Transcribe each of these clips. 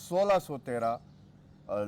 1613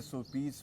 SOPs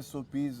SOPs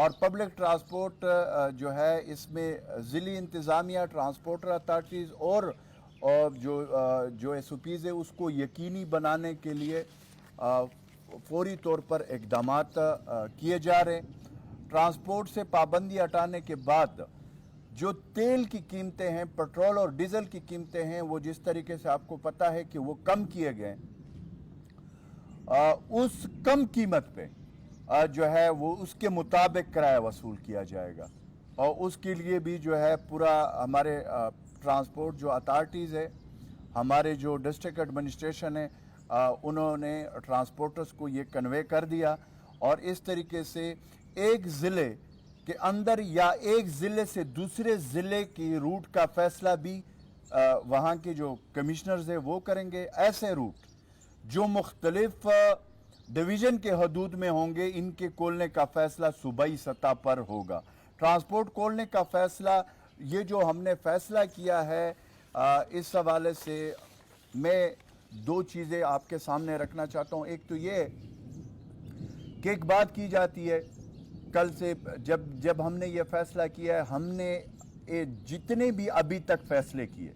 اور public transport جو ہے اس میں ضلعی انتظامیہ، ٹرانسپورٹر اتھارٹیز اور جو ایس او پیز ہے اس کو یقینی بنانے کے لیے فوری طور پر اقدامات کیے جا رہے ہیں۔ ٹرانسپورٹ سے پابندی ہٹانے کے بعد جو تیل کی قیمتیں ہیں، پیٹرول اور ڈیزل کی قیمتیں ہیں، وہ جس طریقے سے آپ کو پتہ ہے کہ وہ کم کیے گئے، اس کم قیمت پہ جو ہے وہ اس کے مطابق کرایہ وصول کیا جائے گا، اور اس کے لیے بھی جو ہے پورا ہمارے ٹرانسپورٹ جو اتھارٹیز ہے، ہمارے جو ڈسٹرکٹ ایڈمنسٹریشن ہے، انہوں نے ٹرانسپورٹرز کو یہ کنوے کر دیا، اور اس طریقے سے ایک ضلع کے اندر یا ایک ضلع سے دوسرے ضلع کی روٹ کا فیصلہ بھی وہاں کے جو کمشنرز ہیں وہ کریں گے۔ ایسے روٹ جو مختلف ڈویژن کے حدود میں ہوں گے، ان کے کھولنے کا فیصلہ صوبائی سطح پر ہوگا۔ ٹرانسپورٹ کھولنے کا فیصلہ، یہ جو ہم نے فیصلہ کیا ہے، اس حوالے سے میں دو چیزیں آپ کے سامنے رکھنا چاہتا ہوں۔ ایک تو یہ کہ ایک بات کی جاتی ہے، کل سے جب ہم نے یہ فیصلہ کیا ہے، ہم نے جتنے بھی ابھی تک فیصلے کیے،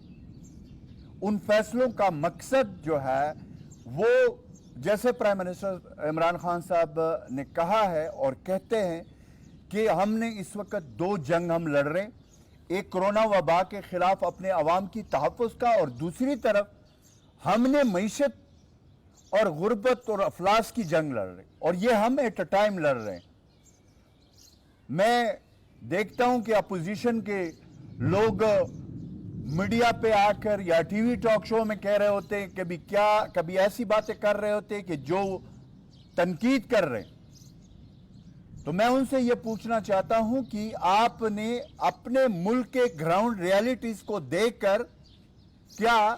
ان فیصلوں کا مقصد جو ہے وہ جیسے پرائم منسٹر عمران خان صاحب نے کہا ہے اور کہتے ہیں کہ ہم نے اس وقت دو جنگ ہم لڑ رہے ہیں، ایک کرونا وبا کے خلاف اپنے عوام کی تحفظ کا، اور دوسری طرف ہم نے معیشت اور غربت اور افلاس کی جنگ لڑ رہے ہیں، اور یہ ہم ایٹ اے ٹائم لڑ رہے ہیں۔ میں دیکھتا ہوں کہ اپوزیشن کے لوگ میڈیا پہ آ کر یا ٹی وی ٹاک شو میں کہہ رہے ہوتے ہیں، کبھی ایسی باتیں کر رہے ہوتے ہیں کہ جو تنقید کر رہے ہیں۔ تو میں ان سے یہ پوچھنا چاہتا ہوں کہ آپ نے اپنے ملک کے گراؤنڈ ریالٹیز کو دیکھ کر کیا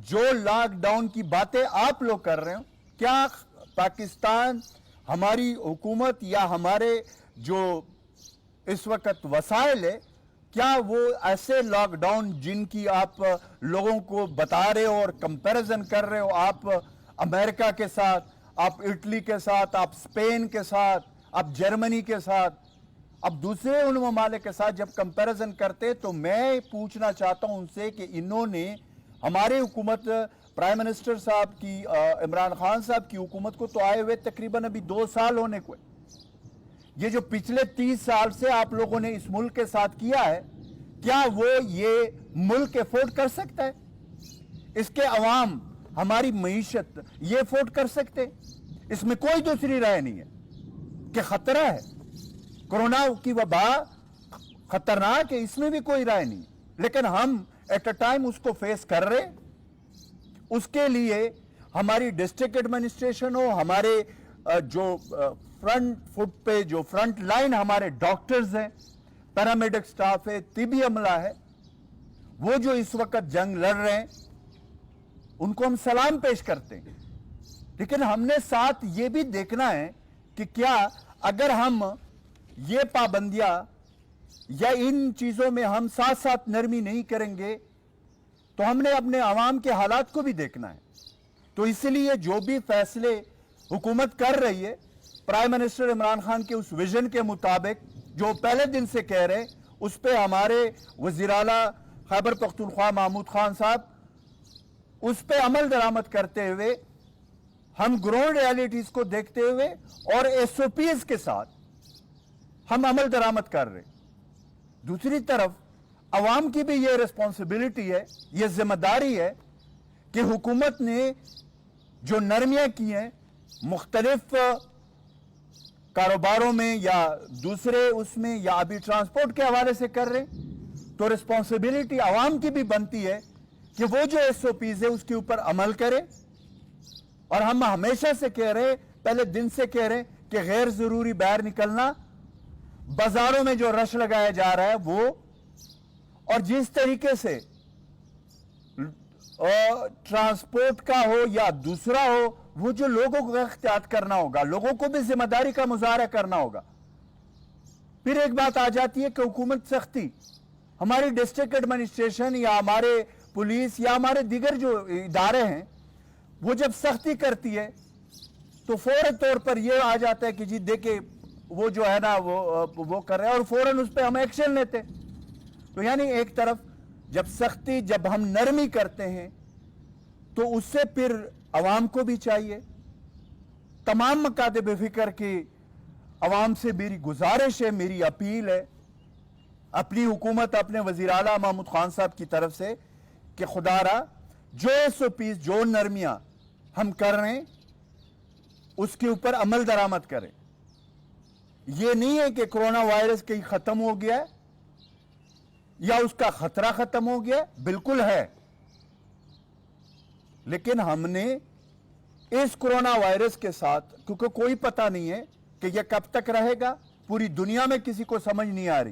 جو لاک ڈاؤن کی باتیں آپ لوگ کر رہے ہو، کیا پاکستان، ہماری حکومت یا ہمارے جو اس وقت وسائل ہے، کیا وہ ایسے لاک ڈاؤن جن کی آپ لوگوں کو بتا رہے ہو اور کمپیریزن کر رہے ہو، آپ امریکہ کے ساتھ، آپ اٹلی کے ساتھ، آپ اسپین کے ساتھ، آپ جرمنی کے ساتھ، اب دوسرے ان ممالک کے ساتھ جب کمپیریزن کرتے، تو میں پوچھنا چاہتا ہوں ان سے کہ انہوں نے ہماری حکومت، پرائم منسٹر صاحب کی، عمران خان صاحب کی حکومت کو تو آئے ہوئے تقریباً ابھی 2 سال ہونے کو ہے۔ یہ جو پچھلے 30 سال سے آپ لوگوں نے اس ملک کے ساتھ کیا ہے، کیا وہ یہ ملک افورڈ کر سکتا ہے؟ اس کے عوام، ہماری معیشت یہ افورڈ کر سکتے؟ اس میں کوئی دوسری رائے نہیں ہے کہ خطرہ ہے، کرونا کی وبا خطرناک ہے، اس میں بھی کوئی رائے نہیں، لیکن ہم ایٹ اے ٹائم اس کو فیس کر رہے۔ اس کے لیے ہماری ڈسٹرکٹ ایڈمنسٹریشن ہو، ہمارے جو فرنٹ فٹ پہ جو فرنٹ لائن ہمارے ڈاکٹرز ہیں، پیرامیڈک سٹاف ہے، طبی عملہ ہے، وہ جو اس وقت جنگ لڑ رہے ہیں، ان کو ہم سلام پیش کرتے ہیں۔ لیکن ہم نے ساتھ یہ بھی دیکھنا ہے کہ کیا اگر ہم یہ پابندیاں یا ان چیزوں میں ہم ساتھ ساتھ نرمی نہیں کریں گے، تو ہم نے اپنے عوام کے حالات کو بھی دیکھنا ہے۔ تو اس لیے جو بھی فیصلے حکومت کر رہی ہے، پرائم منسٹر عمران خان کے اس ویژن کے مطابق جو پہلے دن سے کہہ رہے، اس پہ ہمارے وزیر اعلیٰ خیبر پختونخوا محمود خان صاحب اس پہ عمل درآمد کرتے ہوئے، ہم گراؤنڈ ریالٹیز کو دیکھتے ہوئے اور ایس او پیز کے ساتھ ہم عمل درآمد کر رہے۔ دوسری طرف عوام کی بھی یہ ریسپانسبلٹی ہے، یہ ذمہ داری ہے کہ حکومت نے جو نرمیاں کی ہیں مختلف کاروباروں میں یا دوسرے اس میں یا ابھی ٹرانسپورٹ کے حوالے سے کر رہے، تو ریسپانسبلٹی عوام کی بھی بنتی ہے کہ وہ جو ایس او پیز ہے اس کے اوپر عمل کرے۔ اور ہم ہمیشہ سے کہہ رہے، پہلے دن سے کہہ رہے کہ غیر ضروری باہر نکلنا، بازاروں میں جو رش لگایا جا رہا ہے وہ، اور جس طریقے سے ٹرانسپورٹ کا ہو یا دوسرا ہو، وہ جو لوگوں کو احتیاط کرنا ہوگا، لوگوں کو بھی ذمہ داری کا مظاہرہ کرنا ہوگا۔ پھر ایک بات آ جاتی ہے کہ حکومت سختی، ہماری ڈسٹرکٹ ایڈمنسٹریشن یا ہمارے پولیس یا ہمارے دیگر جو ادارے ہیں، وہ جب سختی کرتی ہے تو فوری طور پر یہ آ جاتا ہے کہ جی دیکھیں وہ جو ہے نا وہ کر رہے ہیں اور فوراً اس پہ ہم ایکشن لیتے. تو یعنی ایک طرف جب ہم نرمی کرتے ہیں تو اس سے پھر عوام کو بھی چاہیے. تمام مکاتب فکر کی عوام سے میری گزارش ہے, میری اپیل ہے اپنی حکومت, اپنے وزیر اعلیٰ محمود خان صاحب کی طرف سے کہ خدا را جو SOPs جو نرمیاں ہم کر رہے ہیں اس کے اوپر عمل درآمد کریں. یہ نہیں ہے کہ کرونا وائرس کہیں ختم ہو گیا ہے یا اس کا خطرہ ختم ہو گیا ہے, بالکل ہے, لیکن ہم نے اس کرونا وائرس کے ساتھ, کیونکہ کوئی پتہ نہیں ہے کہ یہ کب تک رہے گا, پوری دنیا میں کسی کو سمجھ نہیں آ رہی,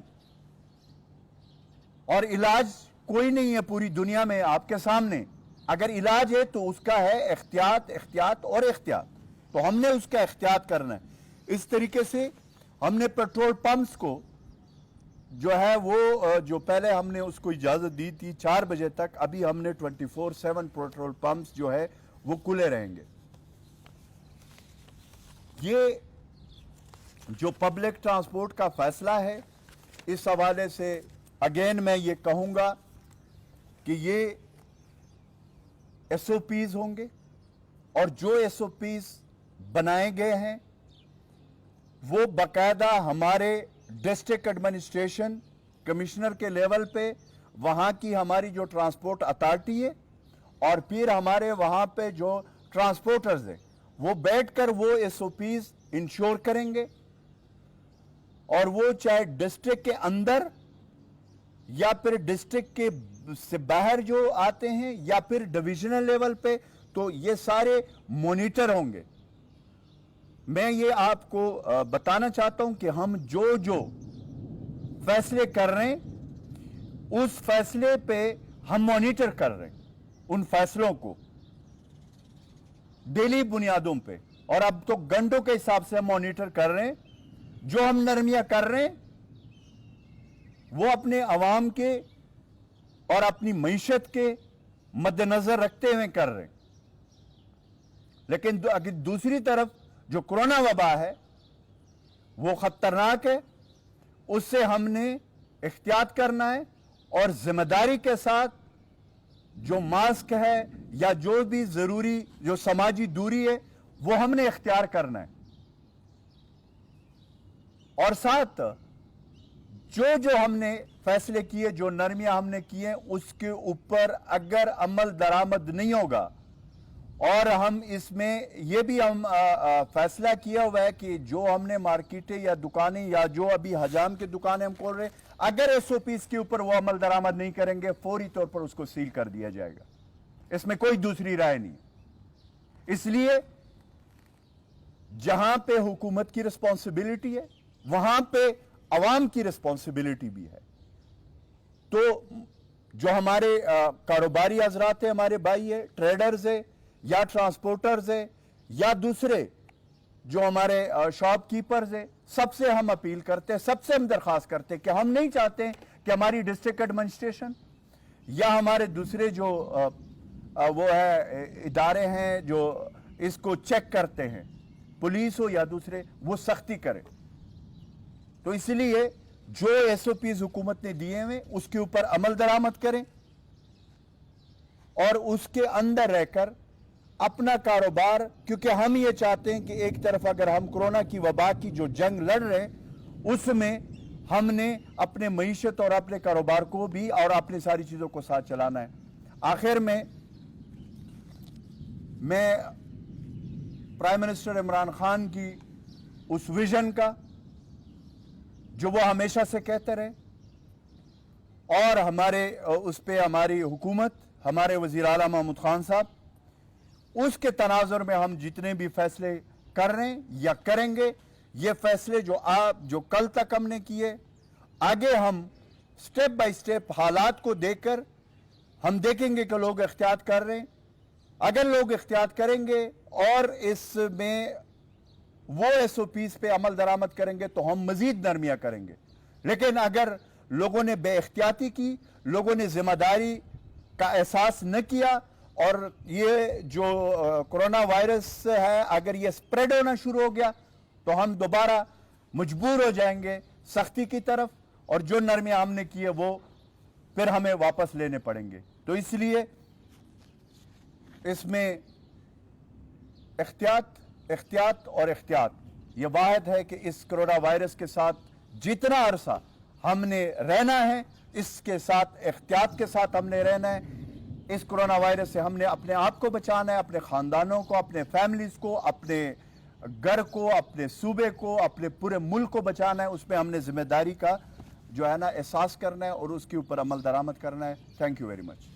اور علاج کوئی نہیں ہے پوری دنیا میں آپ کے سامنے. اگر علاج ہے تو اس کا ہے احتیاط, احتیاط اور احتیاط. تو ہم نے اس کا احتیاط کرنا ہے. اس طریقے سے ہم نے پیٹرول پمپس کو جو ہے وہ جو پہلے ہم نے اس کو اجازت دی تھی 4 بجے تک, ابھی ہم نے 24/7 پیٹرول پمپس جو ہے وہ کھلے رہیں گے. یہ جو پبلک ٹرانسپورٹ کا فیصلہ ہے, اس حوالے سے اگین میں یہ کہوں گا کہ یہ SOPs ہوں گے, اور جو SOPs بنائے گئے ہیں وہ باقاعدہ ہمارے ڈسٹرکٹ ایڈمنسٹریشن کمشنر کے لیول پہ, وہاں کی ہماری جو ٹرانسپورٹ اتھارٹی ہے اور پھر ہمارے وہاں پہ جو ٹرانسپورٹرز ہیں وہ بیٹھ کر وہ SOPs انشور کریں گے, اور وہ چاہے ڈسٹرکٹ کے اندر یا پھر ڈسٹرکٹ کے سے باہر جو آتے ہیں یا پھر ڈویژنل لیول پہ, تو یہ سارے مونیٹر ہوں گے. میں یہ آپ کو بتانا چاہتا ہوں کہ ہم جو فیصلے کر رہے ہیں اس فیصلے پہ ہم مانیٹر کر رہے ہیں, ان فیصلوں کو ڈیلی بنیادوں پہ, اور اب تو گھنٹوں کے حساب سے ہم مانیٹر کر رہے ہیں. جو ہم نرمیاں کر رہے ہیں وہ اپنے عوام کے اور اپنی معیشت کے مد نظر رکھتے ہوئے کر رہے ہیں. لیکن دوسری طرف جو کرونا وبا ہے وہ خطرناک ہے, اس سے ہم نے احتیاط کرنا ہے, اور ذمہ داری کے ساتھ جو ماسک ہے یا جو بھی ضروری جو سماجی دوری ہے وہ ہم نے اختیار کرنا ہے. اور ساتھ جو ہم نے فیصلے کیے, جو نرمیاں ہم نے کیے, اس کے اوپر اگر عمل درآمد نہیں ہوگا, اور ہم اس میں یہ بھی ہم فیصلہ کیا ہوا ہے کہ جو ہم نے مارکیٹیں یا دکانیں یا جو ابھی حجام کی دکانیں ہم کھول رہے ہیں, اگر SOPs کے اوپر وہ عمل درآمد نہیں کریں گے فوری طور پر اس کو سیل کر دیا جائے گا. اس میں کوئی دوسری رائے نہیں. اس لیے جہاں پہ حکومت کی رسپانسبلٹی ہے وہاں پہ عوام کی رسپانسبلٹی بھی ہے. تو جو ہمارے کاروباری حضرات ہیں, ہمارے بھائی ہیں, ٹریڈرز ہیں یا ٹرانسپورٹرز ہیں یا دوسرے جو ہمارے شاپ کیپرز ہیں, سب سے ہم اپیل کرتے ہیں, سب سے ہم درخواست کرتے ہیں کہ ہم نہیں چاہتے کہ ہماری ڈسٹرکٹ ایڈمنسٹریشن یا ہمارے دوسرے جو وہ ہے ادارے ہیں جو اس کو چیک کرتے ہیں, پولیس ہو یا دوسرے, وہ سختی کرے. تو اس لیے جو SOPs حکومت نے دیے ہیں اس کے اوپر عمل درآمد کریں, اور اس کے اندر رہ کر اپنا کاروبار, کیونکہ ہم یہ چاہتے ہیں کہ ایک طرف اگر ہم کرونا کی وبا کی جو جنگ لڑ رہے ہیں اس میں ہم نے اپنے معیشت اور اپنے کاروبار کو بھی اور اپنی ساری چیزوں کو ساتھ چلانا ہے. آخر میں پرائم منسٹر عمران خان کی اس ویژن کا جو وہ ہمیشہ سے کہتے رہے, اور ہمارے اس پہ ہماری حکومت, ہمارے وزیر اعلیٰ محمود خان صاحب, اس کے تناظر میں ہم جتنے بھی فیصلے کر رہے ہیں یا کریں گے, یہ فیصلے جو کل تک ہم نے کیے, آگے ہم سٹیپ بائی سٹیپ حالات کو دیکھ کر ہم دیکھیں گے کہ لوگ احتیاط کر رہے ہیں. اگر لوگ احتیاط کریں گے اور اس میں وہ SOPs پہ عمل درآمد کریں گے تو ہم مزید نرمیاں کریں گے. لیکن اگر لوگوں نے بے احتیاطی کی, لوگوں نے ذمہ داری کا احساس نہ کیا, اور یہ جو کرونا وائرس ہے اگر یہ سپریڈ ہونا شروع ہو گیا تو ہم دوبارہ مجبور ہو جائیں گے سختی کی طرف, اور جو نرمیاں ہم نے کی ہے وہ پھر ہمیں واپس لینے پڑیں گے. تو اس لیے اس میں احتیاط اور احتیاط یہ واحد ہے کہ اس کرونا وائرس کے ساتھ جتنا عرصہ ہم نے رہنا ہے اس کے ساتھ احتیاط کے ساتھ ہم نے رہنا ہے. اس کرونا وائرس سے ہم نے اپنے آپ کو بچانا ہے, اپنے خاندانوں کو, اپنے فیملیز کو, اپنے گھر کو, اپنے صوبے کو, اپنے پورے ملک کو بچانا ہے. اس میں ہم نے ذمہ داری کا جو ہے نا احساس کرنا ہے اور اس کے اوپر عمل درآمد کرنا ہے. Thank you very much.